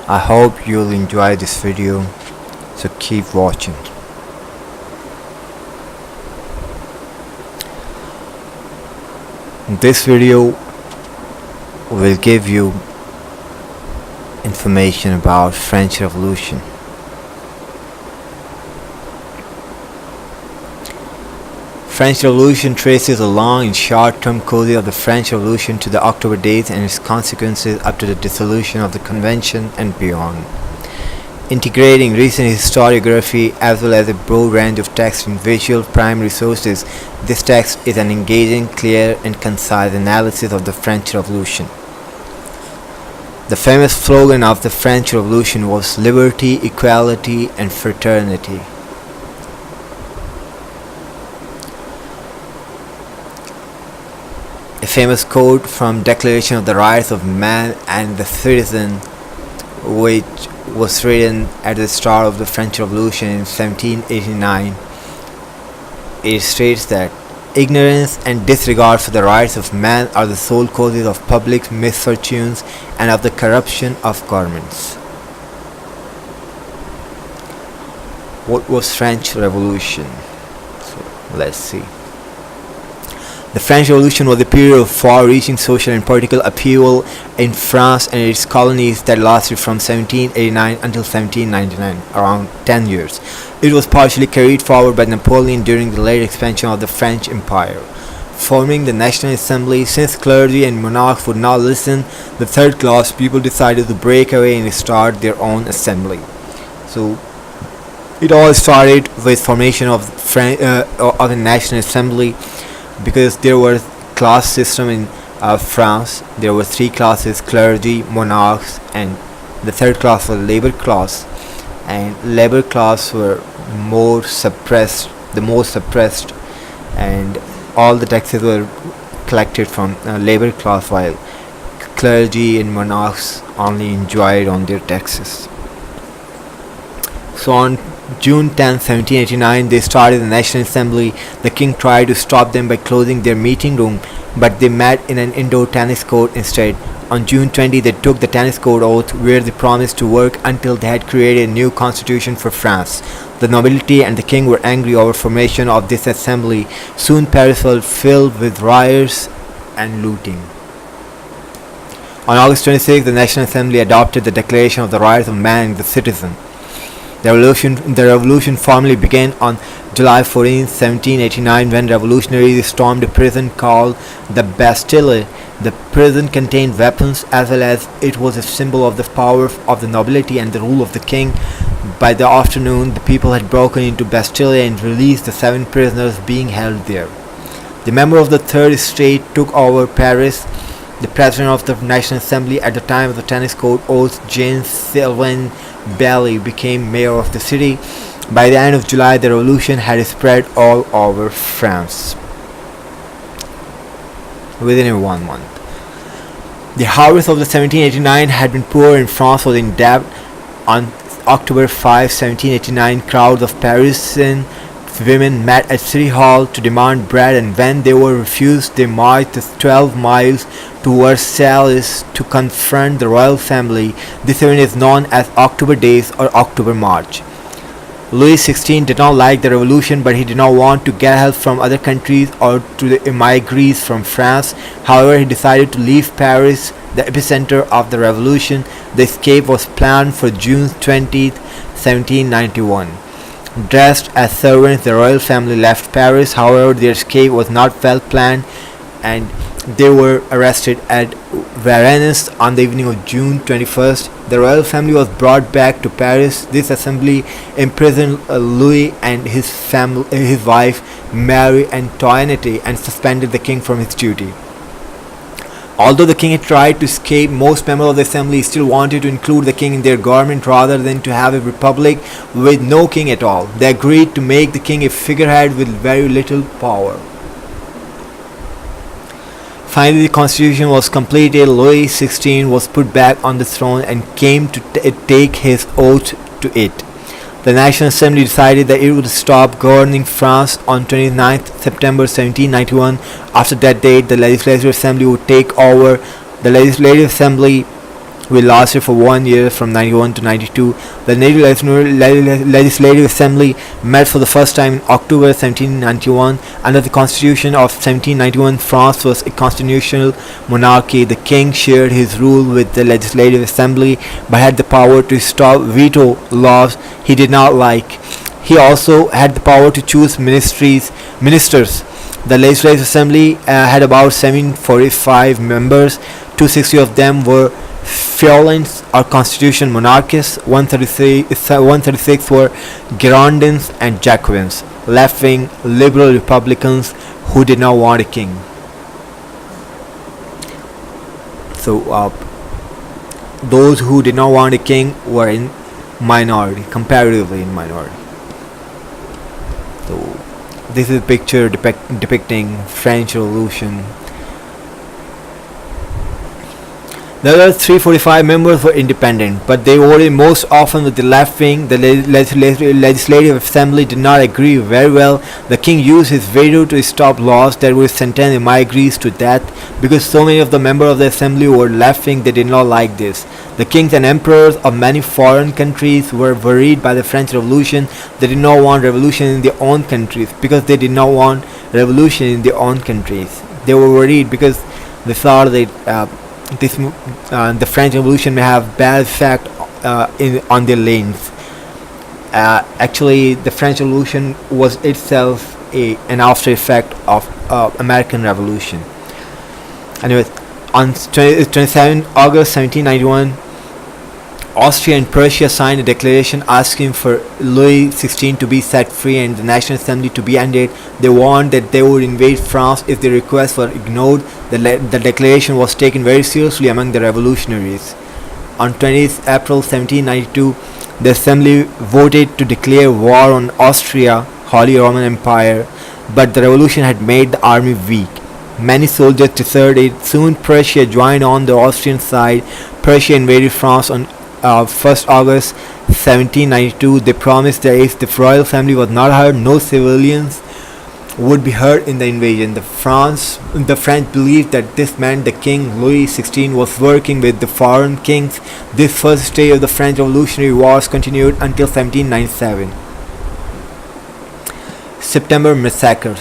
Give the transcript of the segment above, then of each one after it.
I hope you'll enjoy this video, so keep watching. This video will give you information about French Revolution. French Revolution traces a long and short-term course of the French Revolution to the October days and its consequences up to the dissolution of the Convention and beyond. Integrating recent historiography as well as a broad range of text and visual primary sources, this text is an engaging, clear and concise analysis of the French Revolution. The famous slogan of the French Revolution was liberty, equality and fraternity. A famous quote from Declaration of the Rights of Man and the Citizen, which was written at the start of the French Revolution in 1789. It states that ignorance and disregard for the rights of man are the sole causes of public misfortunes and of the corruption of governments. What was French Revolution? So let's see. The French Revolution was a period of far-reaching social and political upheaval in France and its colonies that lasted from 1789 until 1799, around 10 years. It was partially carried forward by Napoleon during the late expansion of the French Empire. Forming the National Assembly, since clergy and monarchs would not listen, the third-class people decided to break away and start their own assembly. So it all started with formation of the National Assembly. Because there was class system in France, there were three classes: clergy, monarchs, and the third class was labor class. And labor class were the most suppressed, and all the taxes were collected from labor class, while clergy and monarchs only enjoyed on their taxes. So on June 10, 1789, they started the National Assembly. The king tried to stop them by closing their meeting room, but they met in an indoor tennis court instead. On June 20, they took the tennis court oath, where they promised to work until they had created a new constitution for France. The nobility and the king were angry over formation of this assembly. Soon Paris was filled with riots and looting. On August 26, the National Assembly adopted the Declaration of the Rights of Man and the Citizen. The revolution formally began on July 14, 1789, when revolutionaries stormed a prison called the Bastille. The prison contained weapons, as well as it was a symbol of the power of the nobility and the rule of the king. By the afternoon, the people had broken into Bastille and released the 7 prisoners being held there. The member of the Third Estate took over Paris. The president of the National Assembly at the time of the tennis court oath, Jean-Sylvain Bailly, became mayor of the city. By the end of July, the revolution had spread all over France within 1 month. The harvest of the 1789 had been poor and France was in debt. On October 5, 1789, crowds of Parisian women met at City Hall to demand bread, and when they were refused, they marched 12 miles to Versailles to confront the royal family. This event is known as October Days or October March. Louis XVI did not like the revolution, but he did not want to get help from other countries or to the emigres from France. However, he decided to leave Paris, the epicenter of the revolution. The escape was planned for June 20, 1791. Dressed as servants, the royal family left Paris. However, their escape was not well planned, and they were arrested at Varennes on the evening of June 21st. The royal family was brought back to Paris. This assembly imprisoned Louis and his wife Marie Antoinette, and suspended the king from his duty. Although the king had tried to escape, most members of the assembly still wanted to include the king in their government rather than to have a republic with no king at all. They agreed to make the king a figurehead with very little power. Finally, the constitution was completed. Louis XVI was put back on the throne and came to take his oath to it. The National Assembly decided that it would stop governing France on 29th September 1791. After that date, the Legislative Assembly would take over. The Legislative Assembly which lasted for 1 year from 91 to 92. The native Legislative Assembly met for the first time in October 1791. Under the Constitution of 1791, France was a constitutional monarchy. The king shared his rule with the Legislative Assembly but had the power to stop veto laws he did not like. He also had the power to choose ministers. The Legislative Assembly had about 745 members. 260 of them were Feuillants or constitutional monarchists, 136 were Girondins and Jacobins, left-wing liberal Republicans who did not want a king. So those who did not want a king were in minority, comparatively in minority. So this is a picture depicting French Revolution. The other 345 members were independent, but they voted most often with the left wing. The Legislative Assembly did not agree very well. The king used his veto to stop laws that would sentence immigrants to death. Because so many of the members of the assembly were left wing, they did not like this. The kings and emperors of many foreign countries were worried by the French Revolution. They did not want revolution in their own countries. Because they did not want revolution in their own countries, they were worried because they thought that the French Revolution may have bad effect on their lands. Actually, the French Revolution was itself an after effect of American Revolution. Anyways, on 27 August 1791, Austria and Prussia signed a declaration asking for Louis XVI to be set free and the National Assembly to be ended. They warned that they would invade France if their requests were ignored. The declaration was taken very seriously among the revolutionaries. On 20th April 1792, the Assembly voted to declare war on Austria, Holy Roman Empire, but the revolution had made the army weak. Many soldiers deserted. Soon Prussia joined on the Austrian side. Prussia invaded France on 1st August 1792. They promised that if the royal family was not hurt, no civilians would be hurt in the invasion. The French believed that this meant the king Louis XVI was working with the foreign kings. This first stage of the French Revolutionary Wars continued until 1797. September massacres.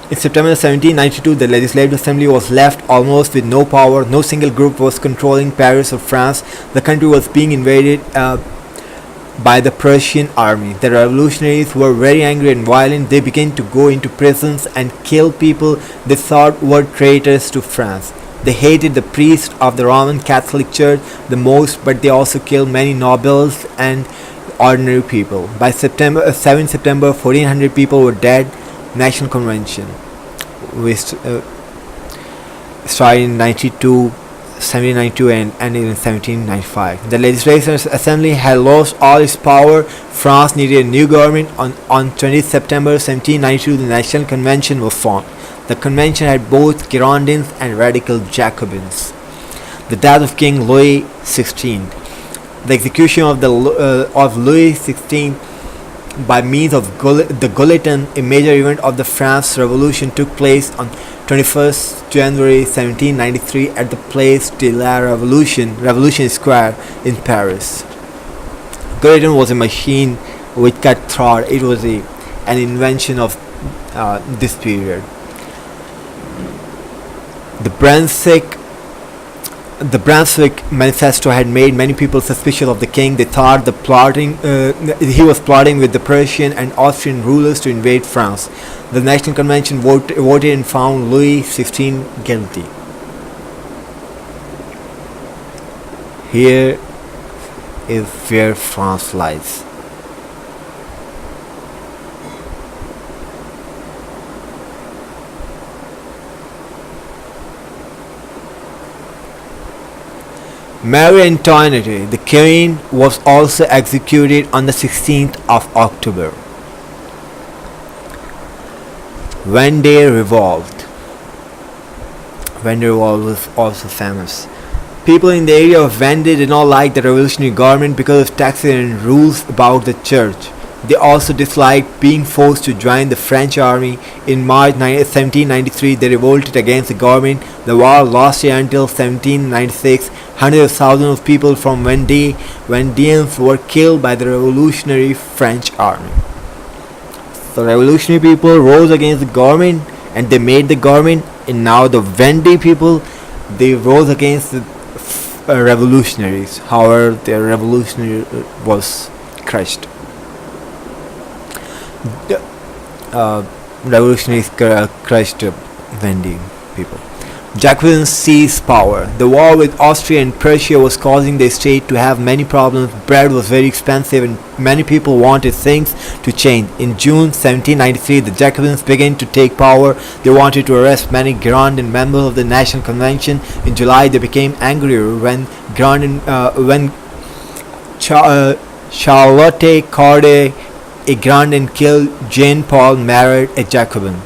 In September 1792, the Legislative Assembly was left almost with no power. No single group was controlling Paris or France. The country was being invaded by the Prussian army. The revolutionaries were very angry and violent. They began to go into prisons and kill people they thought were traitors to France. They hated the priests of the Roman Catholic Church the most, but they also killed many nobles and ordinary people. By 7 September, 1400 people were dead. National Convention, which started in 1792 and ended in 1795. The Legislative Assembly had lost all its power. France needed a new government. On 20th September 1792, the National Convention was formed. The convention had both Girondins and radical Jacobins. The death of King Louis XVI. The execution of Louis XVI by means of the guillotine, a major event of the French Revolution, took place on 21st January 1793 at the Place de la Revolution Square in Paris. Guillotine was a machine which cut throat. It was an invention of this period. The Brunswick Manifesto had made many people suspicious of the king. They thought he was plotting with the Prussian and Austrian rulers to invade France. The National Convention voted and found Louis XVI guilty. Here is where France lies. Marie Antoinette, the queen, was also executed on the 16th of October. Vendée Revolt. Vendée Revolt was also famous. People in the area of Vendée did not like the revolutionary government because of taxes and rules about the church. They also disliked being forced to join the French army. In March 1793, they revolted against the government. The war lasted until 1796. Hundreds of thousands of people from Vendéens were killed by the revolutionary French army. So revolutionary people rose against the government and they made the government, and now the Vendée people, they rose against the revolutionaries. However, their revolutionary was crushed. The revolutionaries crushed Vendée people. Jacobins seized power. The war with Austria and Prussia was causing the state to have many problems. Bread was very expensive and many people wanted things to change. In June 1793, the Jacobins began to take power. They wanted to arrest many Girondin members of the National Convention. In July, they became angrier when Charlotte Corday, a Girondin, killed Jean-Paul Marat, a Jacobin.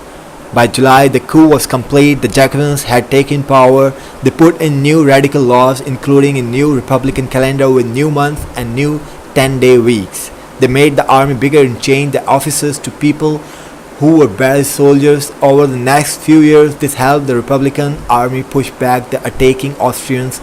By July, the coup was complete. The Jacobins had taken power. They put in new radical laws, including a new republican calendar with new months and new 10-day weeks. They made the army bigger and changed the officers to people who were barely soldiers. Over the next few years, this helped the Republican army push back the attacking Austrians.